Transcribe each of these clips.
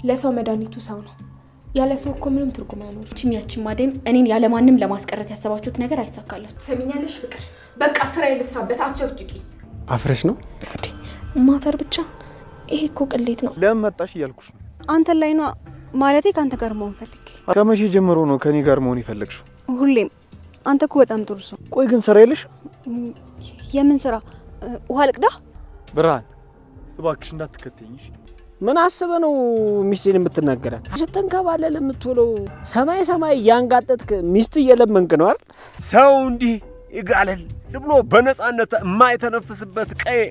ለሰው መድኃኒቱ ሰው ነው። ያለ ሰው እኮ ምንም ትርጉም አይኖርም። ቺሚያችን ማደም እኔን ያለ ማንንም ለማስቀረት ያሰባችሁት ነገር አይሳካላችሁ። ሰሚኛለሽ ፍቅር፣ በቃ ስራዬ ልስራበት። አትጨቅጭቂ። አፍረሽ ነው ማፈር ብቻ? ይሄ እኮ ቅሌት ነው። ለምን መጣሽ እያልኩሽ ነው። አንተ ላይ ነው ማለቴ። ካንተ ጋር መሆን ፈልጌ። ከመቼ ጀምሮ ነው ከኔ ጋር መሆን ይፈልግሽው? ሁሌም። አንተ እኮ በጣም ጥሩ ሰው። ቆይ ግን ስራ የለሽ? የምን ስራ? ውሃ ልቅዳ? ብርሃን እባክሽ እንዳትከተኝሽ። ምን አስበህ ነው ሚስቴን የምትናገራት? ስትንከባለል የምትውለው ሰማይ ሰማይ ያንጋጠጥክ ሚስት እየለመንክ ነው አይደል? ሰው እንዲህ ይጋለል ብሎ በነፃነት የማይተነፍስበት ቀይ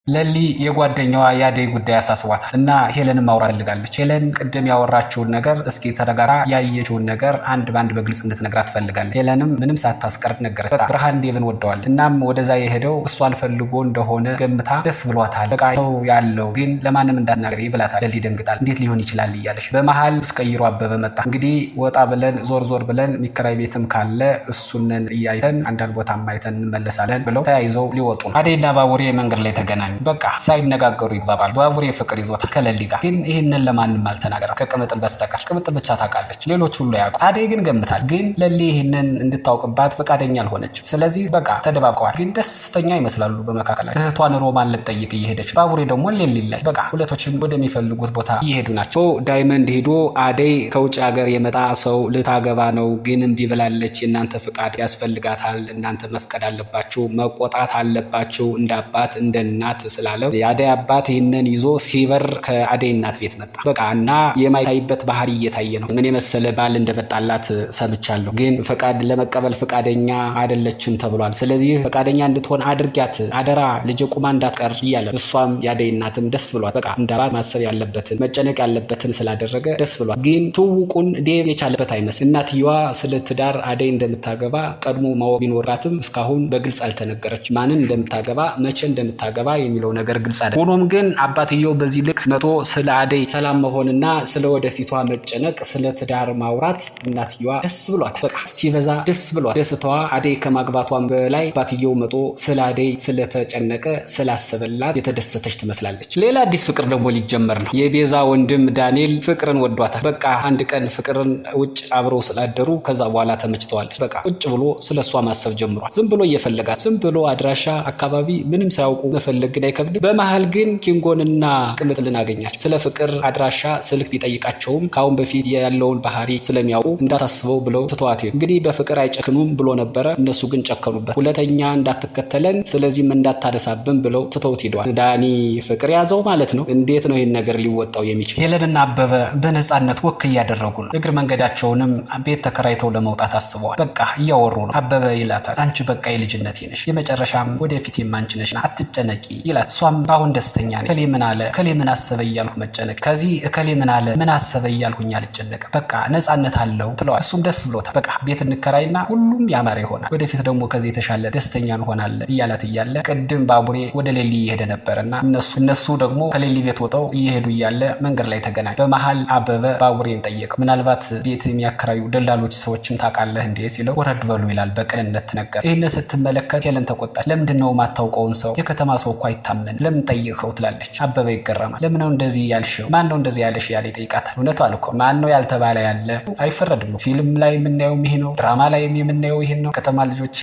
ለሊ የጓደኛዋ ያደይ ጉዳይ አሳስቧታል እና ሄለንን ማውራት ፈልጋለች። ሄለን ቅድም ያወራችውን ነገር እስኪ ተረጋጋ፣ ያየችውን ነገር አንድ ባንድ በግልጽ እንድትነግራት ትፈልጋለች። ሄለንም ምንም ሳታስቀር ነገረች። በቃ ብርሃን ዴቭን ወደዋል። እናም ወደዛ የሄደው እሷን ፈልጎ እንደሆነ ገምታ ደስ ብሏታል። በቃ ነው ያለው ግን ለማንም እንዳትናገሪ ብላታል። ለሊ ደንግጣል። እንዴት ሊሆን ይችላል እያለች በመሃል እስቀይሮ አበበ መጣ። እንግዲህ ወጣ ብለን ዞር ብለን ሚከራይ ቤትም ካለ እሱንን እያይተን አንዳንድ ቦታ ማይተን እንመለሳለን ብለው ተያይዘው ሊወጡ ነው። አደይና ባቡሬ መንገድ ላይ ተገናኙ። በቃ ሳይነጋገሩ ይግባባሉ። ባቡሬ ፍቅር ይዞታል ከለሊ ጋር። ግን ይህንን ለማንም አልተናገረም ከቅምጥል በስተቀር። ቅምጥል ብቻ ታውቃለች፣ ሌሎች ሁሉ ያውቁ። አደይ ግን ገምታል። ግን ለሊ ይህንን እንድታውቅባት ፈቃደኛ አልሆነችም። ስለዚህ በቃ ተደባብቀዋል። ግን ደስተኛ ይመስላሉ በመካከላቸው። እህቷን ሮማን ልትጠይቅ እየሄደች፣ ባቡሬ ደግሞ ሌሊ ላይ በቃ ሁለቶችም ወደሚፈልጉት ቦታ እየሄዱ ናቸው። ዳይመንድ ሄዶ አደይ ከውጭ ሀገር የመጣ ሰው ልታገባ ነው፣ ግን እምቢ ብላለች። የእናንተ ፍቃድ ያስፈልጋታል። እናንተ መፍቀድ አለባችሁ፣ መቆጣት አለባችሁ እንደ አባት እንደ እናት ስላለው የአደይ አባት ይህንን ይዞ ሲበር ከአደይ እናት ቤት መጣ። በቃ እና የማይታይበት ባህሪ እየታየ ነው። ምን የመሰለ ባል እንደመጣላት ሰምቻለሁ፣ ግን ፈቃድ ለመቀበል ፈቃደኛ አይደለችም ተብሏል። ስለዚህ ፈቃደኛ እንድትሆን አድርጊያት አደራ፣ ልጅ ቁማ እንዳትቀር እያለ እሷም የአደይ እናትም ደስ ብሏል። በቃ እንደ አባት ማሰብ ያለበትን መጨነቅ ያለበትን ስላደረገ ደስ ብሏል። ግን ትውውቁን ዴቭ የቻለበት አይመስል። እናትየዋ ስለ ትዳር አደይ እንደምታገባ ቀድሞ ማወቅ ቢኖራትም እስካሁን በግልጽ አልተነገረች። ማንን እንደምታገባ መቼ እንደምታገባ የሚለው ነገር ግልጽ አይደለም። ሆኖም ግን አባትየው በዚህ ልክ መቶ ስለ አደይ ሰላም መሆንና ስለ ወደፊቷ መጨነቅ ስለ ትዳር ማውራት እናትየዋ ደስ ብሏት፣ በቃ ሲበዛ ደስ ብሏት። ደስታዋ አደይ ከማግባቷን በላይ አባትየው መቶ ስለ አደይ ስለተጨነቀ ስላሰበላት የተደሰተች ትመስላለች። ሌላ አዲስ ፍቅር ደግሞ ሊጀመር ነው። የቤዛ ወንድም ዳንኤል ፍቅርን ወዷታል። በቃ አንድ ቀን ፍቅርን ውጭ አብረው ስላደሩ ከዛ በኋላ ተመችተዋለች። በቃ ቁጭ ብሎ ስለሷ ማሰብ ጀምሯል። ዝም ብሎ እየፈለጋት፣ ዝም ብሎ አድራሻ አካባቢ ምንም ሳያውቁ መፈለግ ግን አይከብድም። በመሃል ግን ኪንጎንና ቅምጥልን አገኛቸው። ስለ ፍቅር አድራሻ ስልክ ቢጠይቃቸውም ካሁን በፊት ያለውን ባህሪ ስለሚያውቁ እንዳታስበው ብለው ትተዋት ሄዱ። እንግዲህ በፍቅር አይጨክኑም ብሎ ነበረ፣ እነሱ ግን ጨከኑበት። ሁለተኛ እንዳትከተለን ስለዚህም እንዳታደሳብን ብለው ትተውት ሄደዋል። ዳኒ ፍቅር ያዘው ማለት ነው። እንዴት ነው ይህን ነገር ሊወጣው የሚችል? ሄለንና አበበ በነፃነት ወክ እያደረጉ ነው። እግር መንገዳቸውንም ቤት ተከራይተው ለመውጣት አስበዋል። በቃ እያወሩ ነው። አበበ ይላታል፣ አንቺ በቃ የልጅነቴ ነሽ፣ የመጨረሻም ወደፊት የማንች ነሽ፣ አትጨነቂ ይላል። እሷም አሁን ደስተኛ ነኝ፣ ከሌ ምን አለ ከሌ ምን አሰበ እያልሁ መጨነቅ፣ ከዚህ ከሌ ምን አለ ምን አሰበ እያልሁኝ አልጨነቅም፣ በቃ ነፃነት አለው ትለዋል። እሱም ደስ ብሎታል። በቃ ቤት እንከራይና ሁሉም ያማረ ይሆናል፣ ወደፊት ደግሞ ከዚህ የተሻለ ደስተኛ እንሆናለን እያላት እያለ ቅድም ባቡሬ ወደ ሌሊ እየሄደ ነበርና እነሱ ደግሞ ከሌሊ ቤት ወጣው እየሄዱ እያለ መንገድ ላይ ተገናኙ። በመሃል አበበ ባቡሬን ጠየቀው፣ ምናልባት ቤት የሚያከራዩ ደላሎች ሰዎችም ታውቃለህ እንዴ ሲለው፣ ወረድ በሉ ይላል በቅንነት ነገር። ይህን ስትመለከት ሄለን ተቆጣች። ለምንድን ነው የማታውቀውን ሰው የከተማ ሰው እኮ አይታመን ለምን ጠይቀው ትላለች። አበበ ይገረማል። ለምን ነው እንደዚህ ያልሽው? ማን ነው እንደዚህ ያለሽ ያለ ይጠይቃታል። እውነቷን እኮ ማን ነው ያልተባለ ያለ አይፈረድም። ፊልም ላይ የምናየው ይሄ ነው፣ ድራማ ላይ የምናየው ይሄ ነው። ከተማ ልጆች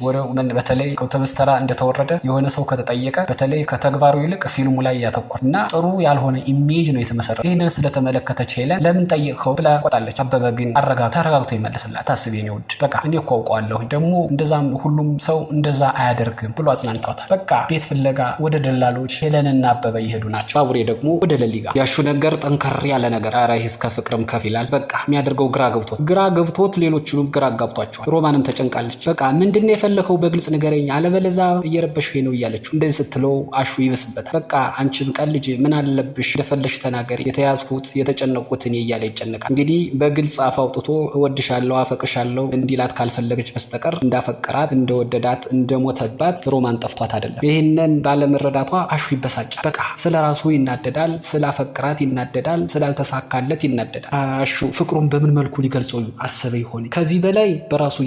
በተለይ ከአውቶቡስ ተራ እንደተወረደ የሆነ ሰው ከተጠየቀ በተለይ ከተግባሩ ይልቅ ፊልሙ ላይ ያተኮር እና ጥሩ ያልሆነ ኢሜጅ ነው የተመሰረተው። ይህንን ስለተመለከተች ሄለን ለምን ጠይቀው ብላ ቆጣለች። አበበ ግን ተረጋግቶ ይመልስላት። ታስቢ ነው ውድ፣ በቃ እኔ እኮ አውቀዋለሁ፣ ደግሞ እንደዛም ሁሉም ሰው እንደዛ አያደርግም ብሎ አጽናንቷታል። በቃ ቤት ፍለጋ ወደ ደላሎች ሄለንና አበበ ይሄዱ ናቸው። ባቡሬ ደግሞ ወደ ለሊ ጋር። ያሹ ነገር ጠንከር ያለ ነገር፣ ኧረ ይሄስ ከፍቅርም ከፍ ይላል። በቃ የሚያደርገው ግራ ገብቶት ሌሎቹንም ግራ አጋብቷቸዋል። ሮማንም ተጨንቃለች። በቃ ምንድነው የፈለከው በግልጽ ንገረኝ፣ አለበለዛ እየረበሽከኝ ነው እያለችው። እንደዚህ ስትለው አሹ ይብስበታል። በቃ አንቺም ቀን ልጅ ምን አለብሽ እንደፈለሽ ተናገሪ፣ የተያዝኩት የተጨነቁት እኔ እያለ ይጨነቃል። እንግዲህ በግልጽ አፍ አውጥቶ እወድሻለሁ አፈቅሻለሁ እንዲላት ካልፈለገች በስተቀር እንዳፈቀራት እንደወደዳት እንደሞተባት ሮማን ጠፍቷት አይደለም። ይህንን ባለመረዳቷ በማጣቷ አሹ ይበሳጫል። በቃ ስለራሱ ይናደዳል፣ ስላፈቅራት ይናደዳል፣ ስላልተሳካለት ይናደዳል። አሹ ፍቅሩን በምን መልኩ ሊገልጸው አሰበ ይሆን? ከዚህ በላይ በራሱ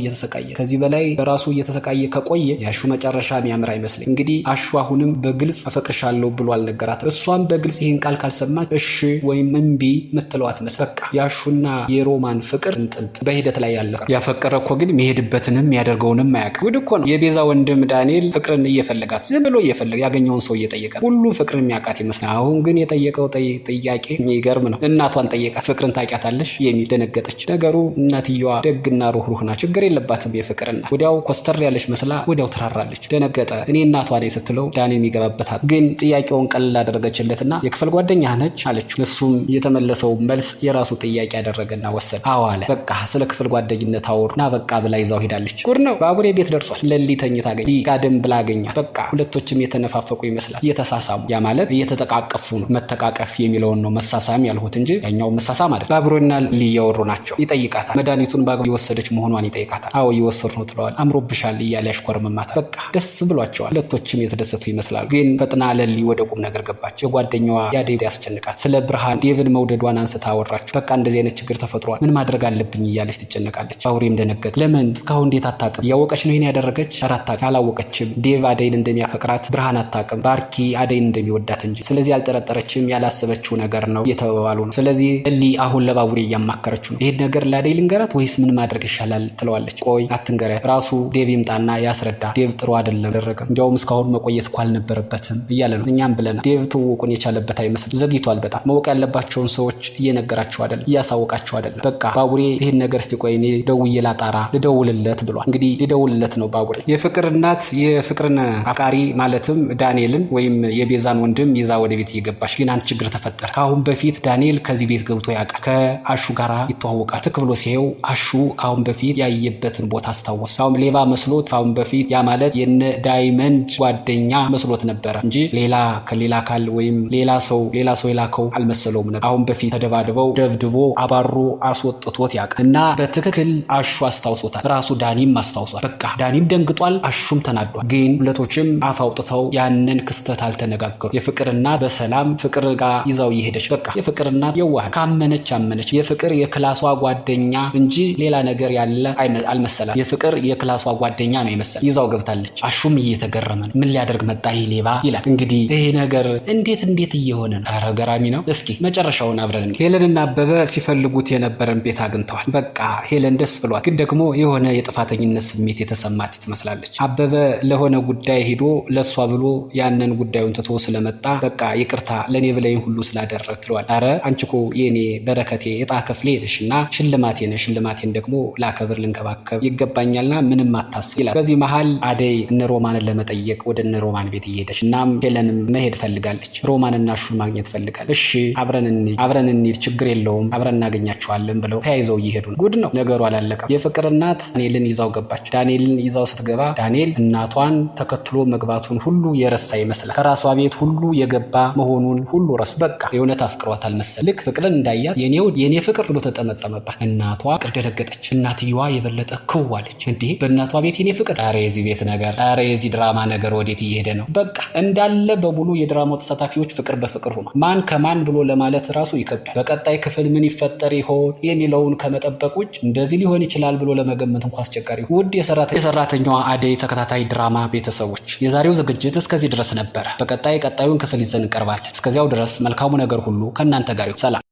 እየተሰቃየ ከቆየ የአሹ መጨረሻ የሚያምር አይመስለኝ። እንግዲህ አሹ አሁንም በግልጽ አፈቅርሻለሁ ብሎ አልነገራትም። እሷም በግልጽ ይህን ቃል ካልሰማች እሺ ወይም እምቢ ምትለው አትመስል። በቃ የአሹና የሮማን ፍቅር እንጥልጥ በሂደት ላይ ያለ ያፈቀረ እኮ ግን የሚሄድበትንም ያደርገውንም አያውቅም። ጉድ እኮ ነው። የቤዛ ወንድም ዳንኤል ፍቅርን እየፈለጋት ዝም ብሎ ያገኘውን ሰው እየጠየቀ ሁሉም ፍቅርን የሚያውቃት ይመስላል። አሁን ግን የጠየቀው ጥያቄ የሚገርም ነው። እናቷን ጠየቃት። ፍቅርን ታውቂያታለሽ የሚል ደነገጠች። ነገሩ እናትየዋ ደግና ሩህሩህ ናት። ችግር የለባትም የፍቅር እናት። ወዲያው ኮስተር ያለች መስላ ወዲያው ትራራለች። ደነገጠ። እኔ እናቷ ነኝ ስትለው ዳንኤል ይገባበታል። ግን ጥያቄውን ቀልል አደረገችለትና የክፍል ጓደኛ ነች አለችው። እሱም የተመለሰው መልስ የራሱ ጥያቄ ያደረገና ወሰደ። አዎ አለ። በቃ ስለ ክፍል ጓደኝነት አወሩና በቃ ብላ ይዛው ሄዳለች። ጉድ ነው። ባቡሬ ቤት ደርሷል። ለሊ ተኝታ ጋደም ብላ አገኛት። በቃ ሁለቶችም የተነፋፈቁ ይመስላል። እየተሳሳሙ፣ ያ ማለት እየተጠቃቀፉ ነው። መተቃቀፍ የሚለውን ነው መሳሳም ያልሁት እንጂ ያኛው መሳሳም አይደል። ባቡሬና ሊ እያወሩ ናቸው። ይጠይቃታል። መድኃኒቱን ባግ የወሰደች መሆኗን ይጠይቃታል። አዎ እየወሰዱ ነው ትለዋል። አምሮብሻል እያለ ያሽኮርምማታል። በቃ ደስ ብሏቸዋል። ሁለቶችም የተደሰቱ ይመስላል። ግን ፈጥና ለሊ ወደ ቁም ነገር ገባች። የጓደኛዋ ያዴ ያስጨንቃል። ስለ ብርሃን ዴቭን መውደዷን አንስታ አወራችሁ። በቃ እንደዚህ አይነት ችግር ተፈጥሯል፣ ምን ማድረግ አለብኝ እያለች ትጨነቃለች። ባቡሬም ደነገጠ። ለምን እስካሁን እንዴት አታውቅም? እያወቀች ነው ይሄን ያደረገች? አላወቀችም። ዴቭ አደይን እንደሚያፈቅራት ብርሃን አታውቅም። ባርኪ አደይን እንደሚወዳት እንጂ። ስለዚህ አልጠረጠረችም። ያላሰበችው ነገር ነው እየተባባሉ ነው። ስለዚህ ለሊ አሁን ለባቡሬ እያማከረችው ነው። ይሄን ነገር ለአደይ ልንገራት ወይስ ምን ማድረግ ይሻላል ትለዋለች። ቆይ አትንገሪያት፣ ራሱ ዴቭ ይምጣና ያስረዳ። ዴቭ ጥሩ አይደለም ያደረገው፣ እንዲያውም እስካሁን መቆየት እኮ አልነበረበትም እያለ ነው። እኛም ብለናል። ዴቭ ትውውቁን የቻለበት አይመስልም። ዘግይቷል በጣም። ማወቅ ያለባቸውን ሰዎች እየነገራቸው አይደለም፣ እያሳወቃቸው አይደለም። በቃ ባቡሬ ይሄን ነገር እስቲ ቆይ እኔ ደውዬ ላጣራ ልደውልለት ብሏል። እንግዲህ ሊደውልለት ነው ባቡሬ። የፍቅር እናት የፍቅርን አፍቃሪ ማለትም ዳንኤልን ወይም የቤዛን ወንድም ይዛ ወደ ቤት እየገባች ግን አንድ ችግር ተፈጠረ። ከአሁን በፊት ዳንኤል ከዚህ ቤት ገብቶ ያውቃል። ከአሹ ጋራ ይተዋወቃል። ትክ ብሎ ሲሄው አሹ ከአሁን በፊት ያየበትን ቦታ አስታወሰ። አሁን ሌባ መስሎት ከአሁን በፊት ያ ማለት የነ ዳይመንድ ጓደኛ መስሎት ነበረ እንጂ ከሌላ አካል ወይም ሌላ ሰው የላከው አልመሰለውም ነበር። አሁን በፊት ተደባድበው ደብድቦ አባሮ አስወጥቶት ያውቃል እና በትክክል አሹ አስታውሶታል። ራሱ ዳኒም አስታውሷል። በቃ ዳኒም ደንግጧል፣ አሹም ተናዷል። ግን ሁለቶችም አፍ አውጥተው ያንን ክስተት አልተነጋገሩ። የፍቅር እናት በሰላም ፍቅር ጋር ይዛው እየሄደች በቃ የፍቅር እናት የዋህ ካመነች አመነች። የፍቅር የክላሷ ጓደኛ እንጂ ሌላ ነገር ያለ አልመሰላት። የፍቅር የክላሷ ጓደኛ ነው የመሰለ ይዛው ገብታለች። አሹም እየተገረመ ነው። ምን ሊያደርግ መጣ ይሄ ሌባ ይላል። እንግዲህ ይሄ ነገር እንዴት እየሆነ ነው? ኧረ ገራሚ ነው። እስኪ መጨረሻውን አብረን ሄለንና አበበ ሲፈልጉት የነበረን ቤት አግኝተዋል። በቃ ሄለን ደስ ብሏት፣ ግን ደግሞ የሆነ የጥፋተኝነት ስሜት የተሰማት ትመስላለች። አበበ ለሆነ ጉዳይ ሄዶ ለሷ ብሎ ያንን ጉዳዩን ትቶ ስለመጣ በቃ ይቅርታ ለኔ ብለኝ ሁሉ ስላደረግ ትለዋል። ኧረ አንቺ እኮ የኔ በረከቴ እጣ ክፍሌ ነሽና ሽልማቴ ነሽ። ሽልማቴን ደግሞ ላከብር ልንከባከብ ይገባኛልና ምንም አታስብ ይላል። በዚህ መሃል አደይ እነ ሮማንን ለመጠየቅ ወደ እነ ሮማን ቤት እየሄደች እናም ሄለንም መሄድ ፈልጋለች። ሮማንና እሹን ማግኘት ፈልጋለች። እሺ አብረን እንሂድ ችግር የለውም አብረን እናገኛቸዋለን ብለው ተያይዘው እየሄዱ ነው። ጉድ ነው ነገሩ አላለቀም። የፍቅር እናት ዳንኤልን ይዛው ገባች። ዳንኤልን ይዛው ስትገባ ዳንኤል እናቷን ተከትሎ መግባቱን ሁሉ የረሳ ይመስላል። ከራሷ ቤት ሁሉ የገባ መሆኑን ሁሉ ረስ በቃ የእውነት አፍቅሯታል መሰል። ልክ ፍቅርን እንዳያት የኔ ፍቅር ብሎ ተጠመጠመባት። እናቷ ደነገጠች። እናትየዋ የበለጠ ክዋለች። እንዴ በእናቷ ቤት የኔ ፍቅር? ኧረ የዚህ ቤት ነገር፣ ኧረ የዚህ ድራማ ነገር ወዴት እየሄደ ነው? በቃ እንዳለ በሙሉ የድራማው ተሳታፊዎች ፍቅር በፍቅር ሆኗል። ማን ከማን ብሎ ለማለት ራሱ ይከብዳል። በቀጣይ ክፍል ምን ይፈጠር ይሆን የሚለውን ከመጠበቅ ውጭ እንደዚህ ሊሆን ይችላል ብሎ ለመገመት እንኳ አስቸጋሪ። ውድ የሰራተኛዋ አደይ ተከታታይ ድራማ ቤተሰቦች የዛሬው ዝግጅት እስከዚህ ድረስ ነበረ። በቀጣዩን ክፍል ይዘን እንቀርባለን። እስከዚያው ድረስ መልካሙ ነገር ሁሉ ከእናንተ ጋር ይሁን። ሰላም።